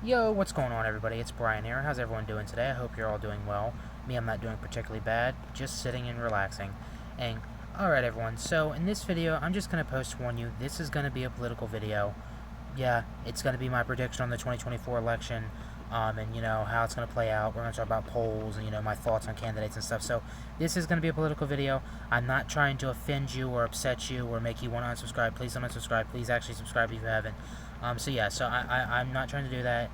Yo, what's going on, everybody? It's Brian here. How's everyone doing today? I hope you're all doing well. Me, I'm not doing particularly bad, just sitting and relaxing. And, alright, everyone, so in this video, I'm just going to post warn you, this is going to be a political video. Yeah, it's going to be my prediction on the 2024 election, and, how it's going to play out. We're going to talk about polls and, my thoughts on candidates and stuff. So, this is going to be a political video. I'm not trying to offend you or upset you or make you want to unsubscribe. Please don't unsubscribe. Please actually subscribe if you haven't. I'm not trying to do that.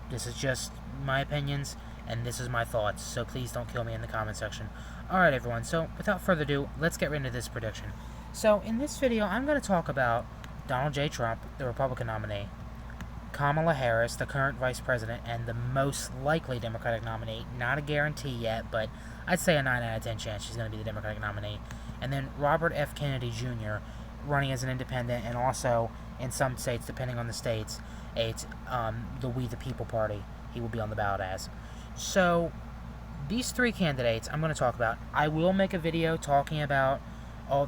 This is just my opinions, and this is my thoughts, so please don't kill me in the comment section. Alright, everyone, so without further ado, let's get right into this prediction. So, in this video, I'm going to talk about Donald J. Trump, the Republican nominee, Kamala Harris, the current vice president, and the most likely Democratic nominee. Not a guarantee yet, but I'd say a 9 out of 10 chance she's going to be the Democratic nominee. And then Robert F. Kennedy Jr., running as an independent, and also, in some states, depending on the states, the We the People Party. He will be on the ballot as. So, these three candidates I'm going to talk about. I will make a video talking about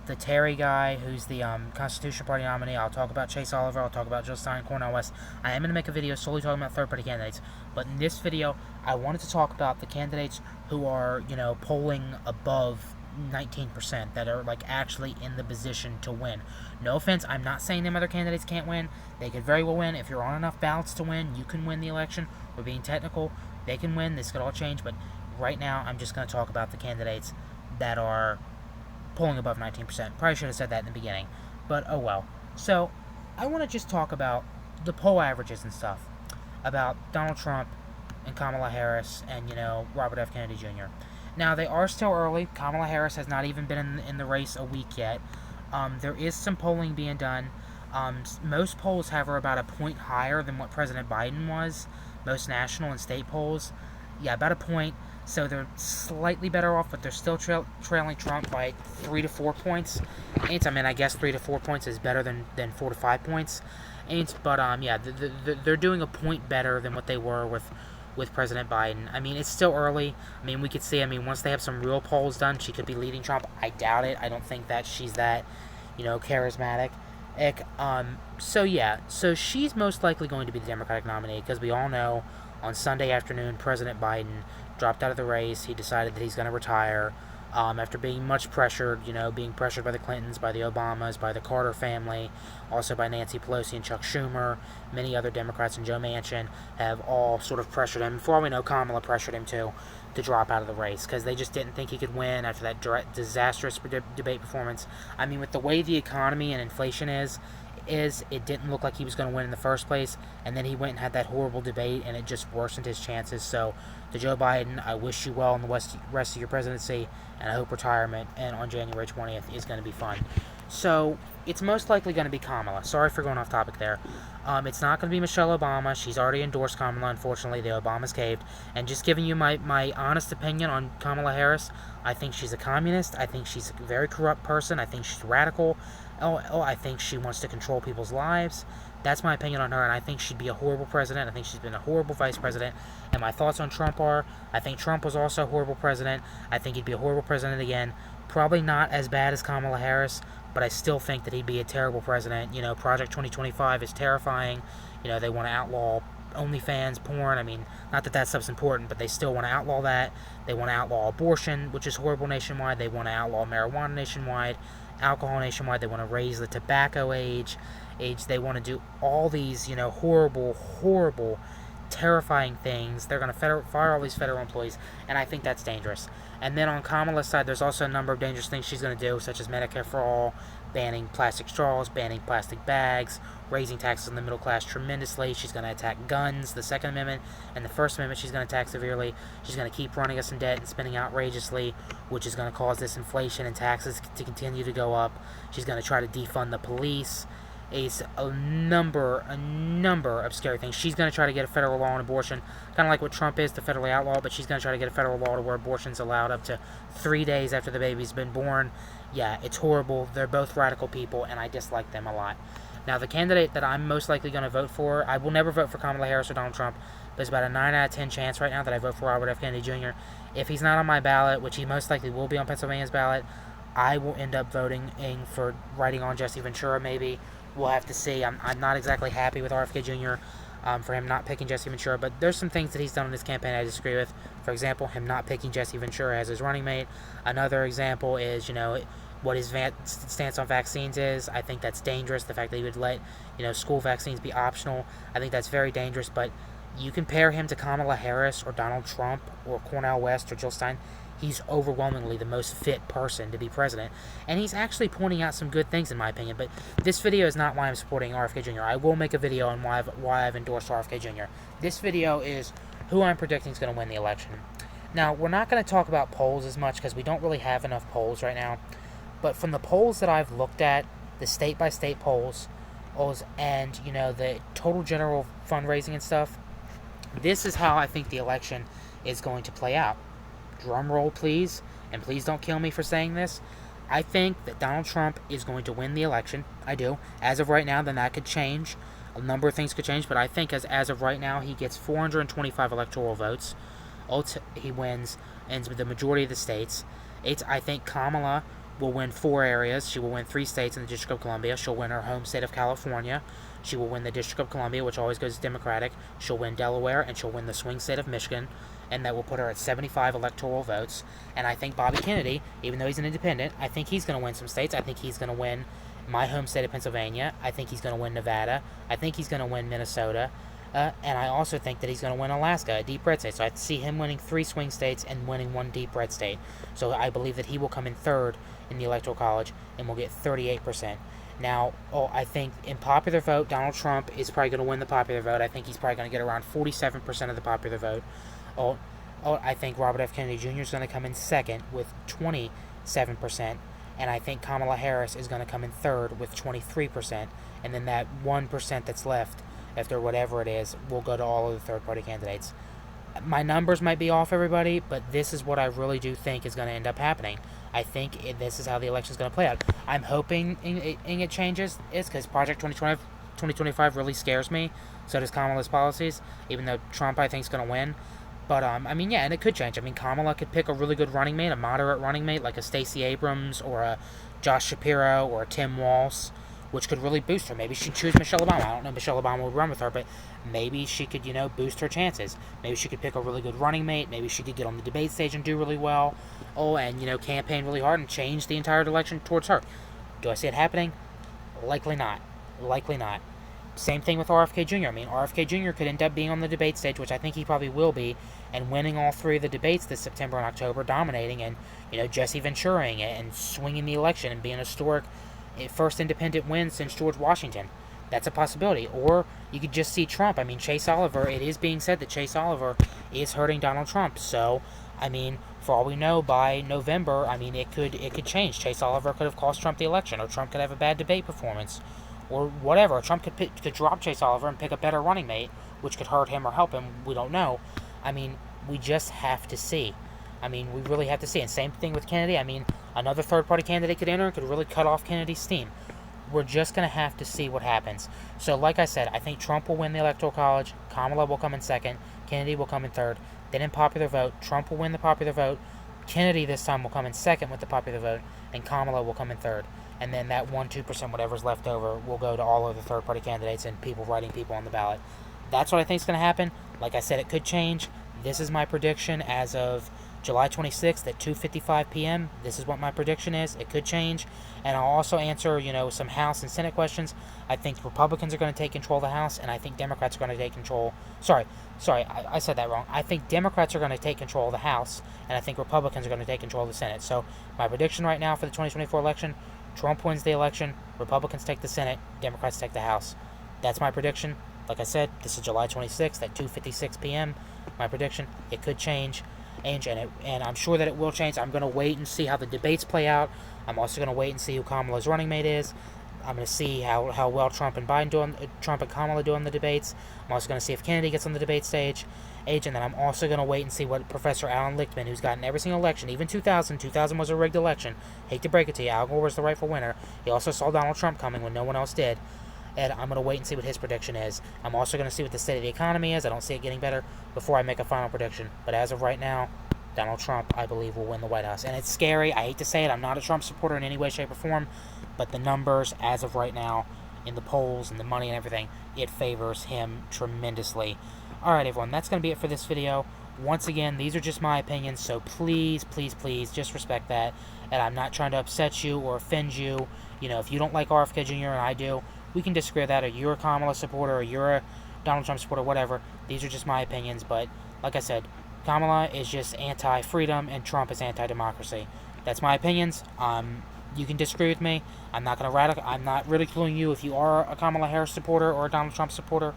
the Terry guy, who's the Constitution Party nominee. I'll talk about Chase Oliver. I'll talk about Jill Stein, Cornel West. I am going to make a video solely talking about third-party candidates. But in this video, I wanted to talk about the candidates who are, polling above 19%, that are actually in the position to win. No offense, I'm not saying them other candidates can't win. They could very well win. If you're on enough ballots to win, you can win the election. We're being technical. They can win. This could all change, but right now I'm just going to talk about the candidates that are polling above 19%. Probably should have said that in the beginning, but oh well. So I want to just talk about the poll averages and stuff, about Donald Trump and Kamala Harris and, Robert F. Kennedy Jr. Now, they are still early. Kamala Harris has not even been in the race a week yet. There is some polling being done. Most polls have her about a point higher than what President Biden was. Most national and state polls. Yeah, about a point. So they're slightly better off, but they're still trailing Trump by 3 to 4 points. I guess 3 to 4 points is better than 4 to 5 points. They're doing a point better than what they were with President Biden. I mean, it's still early. I mean, we could see, once they have some real polls done, she could be leading Trump. I doubt it. I don't think that she's that, charismatic. So she's most likely going to be the Democratic nominee, because we all know on Sunday afternoon, President Biden dropped out of the race. He decided that he's going to retire after being much pressured, being pressured by the Clintons, by the Obamas, by the Carter family, also by Nancy Pelosi and Chuck Schumer. Many other Democrats and Joe Manchin have all sort of pressured him. For all we know, Kamala pressured him to drop out of the race, because they just didn't think he could win after that disastrous debate performance. I mean, with the way the economy and inflation is it didn't look like he was going to win in the first place, and then he went and had that horrible debate, and it just worsened his chances. So, to Joe Biden, I wish you well in the rest of your presidency, and I hope retirement and on January 20th is going to be fun. So, it's most likely going to be Kamala. Sorry for going off topic there. It's not going to be Michelle Obama. She's already endorsed Kamala, unfortunately. The Obamas caved. And just giving you my honest opinion on Kamala Harris, I think she's a communist. I think she's a very corrupt person. I think she's radical. I think she wants to control people's lives. That's my opinion on her, and I think she'd be a horrible president. I think she's been a horrible vice president. And my thoughts on Trump are, I think Trump was also a horrible president. I think he'd be a horrible president again. Probably not as bad as Kamala Harris, but I still think that he'd be a terrible president. Project 2025 is terrifying. They want to outlaw OnlyFans, porn. I mean, not that that stuff's important, but they still want to outlaw that. They want to outlaw abortion, which is horrible nationwide. They want to outlaw marijuana nationwide, alcohol nationwide. They want to raise the tobacco age. They want to do all these, horrible, terrifying things. They're going to fire all these federal employees, and I think that's dangerous. And then on Kamala's side, there's also a number of dangerous things she's going to do, such as Medicare for all, banning plastic straws, banning plastic bags, raising taxes on the middle class tremendously. She's going to attack guns, the Second Amendment, and the First Amendment she's going to attack severely. She's going to keep running us in debt and spending outrageously, which is going to cause this inflation and taxes to continue to go up. She's going to try to defund the police. Is a number of scary things. She's going to try to get a federal law on abortion, kind of like what Trump is, to federally outlaw, but she's going to try to get a federal law to where abortion's allowed up to 3 days after the baby's been born. Yeah, it's horrible. They're both radical people, and I dislike them a lot. Now, the candidate that I'm most likely going to vote for, I will never vote for Kamala Harris or Donald Trump. There's about a 9 out of 10 chance right now that I vote for Robert F. Kennedy Jr. If he's not on my ballot, which he most likely will be on Pennsylvania's ballot, I will end up voting for writing on Jesse Ventura, maybe. We'll have to see. I'm not exactly happy with RFK Jr. for him not picking Jesse Ventura. But there's some things that he's done in his campaign I disagree with. For example, him not picking Jesse Ventura as his running mate. Another example is, what his stance on vaccines is. I think that's dangerous. The fact that he would let, school vaccines be optional. I think that's very dangerous. But you compare him to Kamala Harris or Donald Trump or Cornel West or Jill Stein, he's overwhelmingly the most fit person to be president. And he's actually pointing out some good things, in my opinion. But this video is not why I'm supporting RFK Jr. I will make a video on why I've endorsed RFK Jr. This video is who I'm predicting is going to win the election. Now, we're not going to talk about polls as much because we don't really have enough polls right now. But from the polls that I've looked at, the state-by-state polls, and, the total general fundraising and stuff, this is how I think the election is going to play out. Drum roll, please, and please don't kill me for saying this. I think that Donald Trump is going to win the election. I do. As of right now, then that could change. A number of things could change, but I think as of right now, he gets 425 electoral votes. He wins in the majority of the states. I think Kamala will win 4 areas. She will win 3 states in the District of Columbia. She'll win her home state of California. She will win the District of Columbia, which always goes Democratic. She'll win Delaware, and she'll win the swing state of Michigan, and that will put her at 75 electoral votes. And I think Bobby Kennedy, even though he's an independent, I think he's going to win some states. I think he's going to win my home state of Pennsylvania. I think he's going to win Nevada. I think he's going to win Minnesota. And I also think that he's going to win Alaska, a deep red state. So I see him winning 3 swing states and winning 1 deep red state. So I believe that he will come in third in the Electoral College and will get 38%. Now, I think in popular vote, Donald Trump is probably going to win the popular vote. I think he's probably going to get around 47% of the popular vote. I think Robert F. Kennedy Jr. is going to come in second with 27%. And I think Kamala Harris is going to come in third with 23%. And then that 1% that's left, after whatever it is, will go to all of the third-party candidates. My numbers might be off, everybody, but this is what I really do think is going to end up happening. I think this is how the election is going to play out. I'm hoping it changes. It's because Project 2025 really scares me. So does Kamala's policies, even though Trump, I think, is going to win. But, and it could change. Kamala could pick a really good running mate, a moderate running mate, like a Stacey Abrams or a Josh Shapiro or a Tim Walz, which could really boost her. Maybe she'd choose Michelle Obama. I don't know if Michelle Obama would run with her, but maybe she could, boost her chances. Maybe she could pick a really good running mate. Maybe she could get on the debate stage and do really well. And, campaign really hard and change the entire election towards her. Do I see it happening? Likely not. Likely not. Same thing with RFK Jr. RFK Jr. could end up being on the debate stage, which I think he probably will be, and winning all 3 of the debates this September and October, dominating, and, Jesse Venturing and swinging the election and being a historic first independent win since George Washington. That's a possibility. Or you could just see Trump. Chase Oliver, it is being said that Chase Oliver is hurting Donald Trump. So, for all we know, by November, it could change. Chase Oliver could have cost Trump the election, or Trump could have a bad debate performance, or whatever. Trump could drop Chase Oliver and pick a better running mate, which could hurt him or help him. We don't know. We just have to see. We really have to see. And same thing with Kennedy. Another third-party candidate could enter and could really cut off Kennedy's steam. We're just going to have to see what happens. So, like I said, I think Trump will win the Electoral College. Kamala will come in second. Kennedy will come in third. Then in popular vote, Trump will win the popular vote. Kennedy this time will come in second with the popular vote. And Kamala will come in third. And then that 1-2%, whatever's left over, will go to all of the third-party candidates and writing people on the ballot. That's what I think is going to happen. Like I said, it could change. This is my prediction as of July 26th at 2:55 p.m. This is what my prediction is. It could change. And I'll also answer, some House and Senate questions. I think Republicans are going to take control of the House, and I think Democrats are going to take control. Sorry, I said that wrong. I think Democrats are going to take control of the House, and I think Republicans are going to take control of the Senate. So my prediction right now for the 2024 election, Trump wins the election, Republicans take the Senate, Democrats take the House. That's my prediction. Like I said, this is July 26th at 2:56 p.m. My prediction, it could change. And I'm sure that it will change. I'm going to wait and see how the debates play out. I'm also going to wait and see who Kamala's running mate is. I'm going to see how well Trump and Kamala do on the debates. I'm also going to see if Kennedy gets on the debate stage. And then I'm also going to wait and see what Professor Alan Lichtman, who's gotten every single election, even 2000 was a rigged election. Hate to break it to you, Al Gore was the rightful winner. He also saw Donald Trump coming when no one else did. And I'm going to wait and see what his prediction is. I'm also going to see what the state of the economy is. I don't see it getting better before I make a final prediction. But as of right now, Donald Trump, I believe, will win the White House. And it's scary. I hate to say it. I'm not a Trump supporter in any way, shape, or form. But the numbers, as of right now, in the polls and the money and everything, it favors him tremendously. Alright, everyone, that's going to be it for this video. Once again, these are just my opinions, so please, please, please, just respect that. And I'm not trying to upset you or offend you. You know, if you don't like RFK Jr. and I do, we can disagree with that, or you're a Kamala supporter, or you're a Donald Trump supporter, whatever. These are just my opinions, but like I said, Kamala is just anti-freedom and Trump is anti-democracy. That's my opinions. You can disagree with me. I'm not ridiculing you if you are a Kamala Harris supporter or a Donald Trump supporter.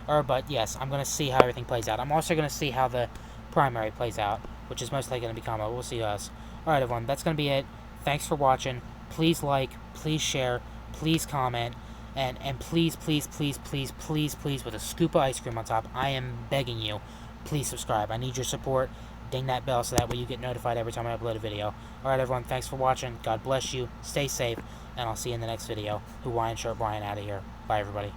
But yes, I'm going to see how everything plays out. I'm also going to see how the primary plays out, which is most likely going to be Kamala. We'll see us. Alright, everyone, that's going to be it. Thanks for watching. Please like, please share, please comment, and please, please, please, please, please, please, with a scoop of ice cream on top, I am begging you, please subscribe. I need your support. Ding that bell so that way you get notified every time I upload a video. Alright, everyone, thanks for watching. God bless you. Stay safe, and I'll see you in the next video. Hawaiian Shirt Brian out of here. Bye, everybody.